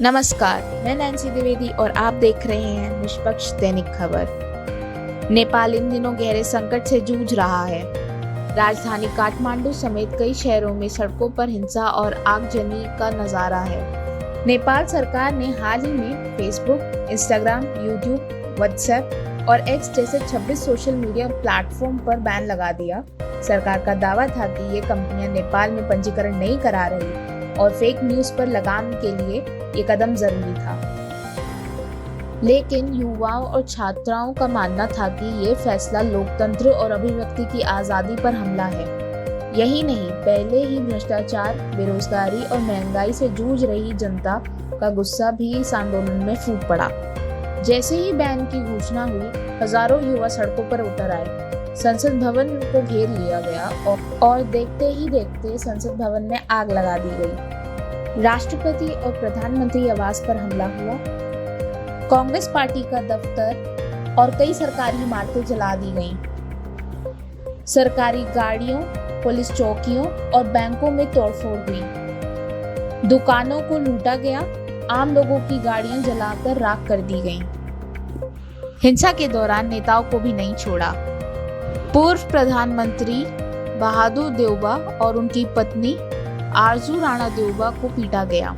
नमस्कार, मैं नैन्सी द्विवेदी और आप देख रहे हैं निष्पक्ष दैनिक खबर। नेपाल इन दिनों गहरे संकट से जूझ रहा है। राजधानी काठमांडू समेत कई शहरों में सड़कों पर हिंसा और आगजनी का नजारा है। नेपाल सरकार ने हाल ही में फेसबुक, इंस्टाग्राम, यूट्यूब, व्हाट्सएप और एक्स जैसे 26 सोशल मीडिया प्लेटफॉर्म पर बैन लगा दिया। सरकार का दावा था कि ये कंपनियां नेपाल में पंजीकरण नहीं करा रही और फेक न्यूज पर लगाम के लिए ये कदम जरूरी था। लेकिन युवाओं और छात्राओं का मानना था कि ये फैसला लोकतंत्र और अभिव्यक्ति की आजादी पर हमला है। यही नहीं, पहले ही भ्रष्टाचार, बेरोजगारी और महंगाई से जूझ रही जनता का गुस्सा भी इस आंदोलन में फूट पड़ा। जैसे ही बैन की घोषणा हुई, हजारों युवा सड़कों पर उतर आए। संसद भवन को घेर लिया गया और देखते ही देखते संसद भवन में आग लगा दी गई। राष्ट्रपति और प्रधानमंत्री आवास पर हमला हुआ। कांग्रेस पार्टी का दफ्तर और कई सरकारी इमारतें जला दी गईं। सरकारी गाड़ियों, पुलिस चौकियों और बैंकों में तोड़फोड़ हुई। दुकानों को लूटा गया। आम लोगों की गाड़ियां जलाकर राख कर दी गईं। हिंसा के दौरान नेताओं को भी नहीं छोड़ा। पूर्व प्रधानमंत्री बहादुर देउबा और उनकी पत्नी आरजू राणा देउबा को पीटा गया।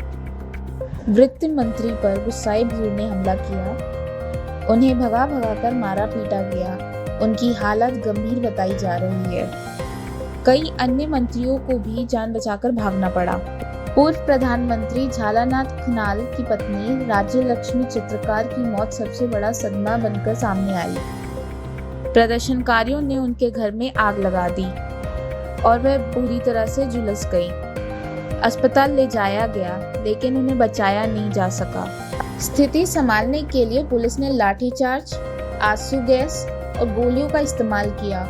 वित्त मंत्री पर गुस्साई भीड़ ने हमला किया। उन्हें भगा कर मारा पीटा गया। उनकी हालत गंभीर बताई जा रही है। कई अन्य मंत्रियों को भी जान बचाकर भागना पड़ा। पूर्व प्रधानमंत्री झालानाथ खनाल की पत्नी राज्य लक्ष्मी चित्रकार की मौत सबसे बड़ा सदमा बनकर सामने आई। प्रदर्शनकारियों ने उनके घर में आग लगा दी और वह बुरी तरह से झुलस गई। अस्पताल ले जाया गया, लेकिन उन्हें बचाया नहीं जा सका। स्थिति संभालने के लिए पुलिस ने लाठीचार्ज, आंसू गैस और गोलियों का इस्तेमाल किया।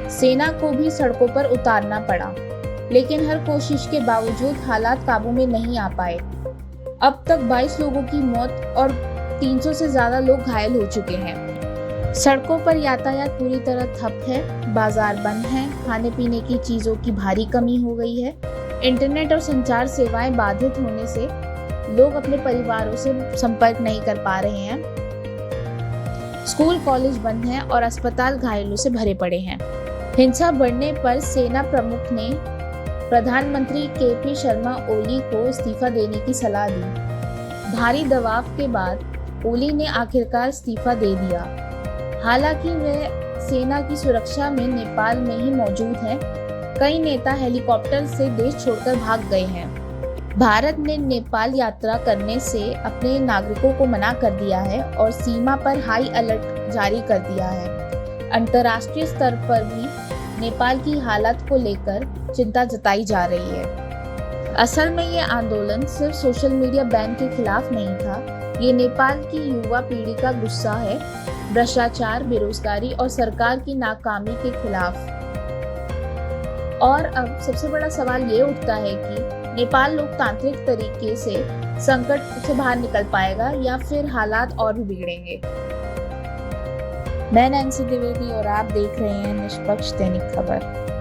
सेना को भी सड़कों पर उतारना पड़ा, लेकिन हर कोशिश के बावजूद हालात काबू में नहीं आ पाए। अब तक 22 लोगों की मौत और 300 से ज्यादा लोग घायल हो चुके हैं। सड़कों पर यातायात पूरी तरह ठप है। बाजार बंद हैं। खाने पीने की चीजों की भारी कमी हो गई है। इंटरनेट और संचार सेवाएं बाधित होने से लोग अपने परिवारों से संपर्क नहीं कर पा रहे हैं। स्कूल कॉलेज बंद हैं और अस्पताल घायलों से भरे पड़े हैं। हिंसा बढ़ने पर सेना प्रमुख ने प्रधानमंत्री KP शर्मा ओली को इस्तीफा देने की सलाह दी। भारी दबाव के बाद ओली ने आखिरकार इस्तीफा दे दिया। हालांकि वे सेना की सुरक्षा में नेपाल में ही मौजूद हैं। कई नेता हेलीकॉप्टर से देश छोड़कर भाग गए हैं। भारत ने नेपाल यात्रा करने से अपने नागरिकों को मना कर दिया है और सीमा पर हाई अलर्ट जारी कर दिया है। अंतर्राष्ट्रीय स्तर पर भी नेपाल की हालत को लेकर चिंता जताई जा रही है। असल में ये आंदोलन सिर्फ सोशल मीडिया बैन के खिलाफ नहीं था। ये नेपाल की युवा पीढ़ी का गुस्सा है, भ्रष्टाचार, बेरोजगारी और सरकार की नाकामी के खिलाफ। और अब सबसे बड़ा सवाल ये उठता है कि नेपाल लोकतांत्रिक तरीके से संकट से बाहर निकल पाएगा या फिर हालात और भी बिगड़ेंगे। मैं नैन्सी द्विवेदी और आप देख रहे हैं निष्पक्ष दैनिक खबर।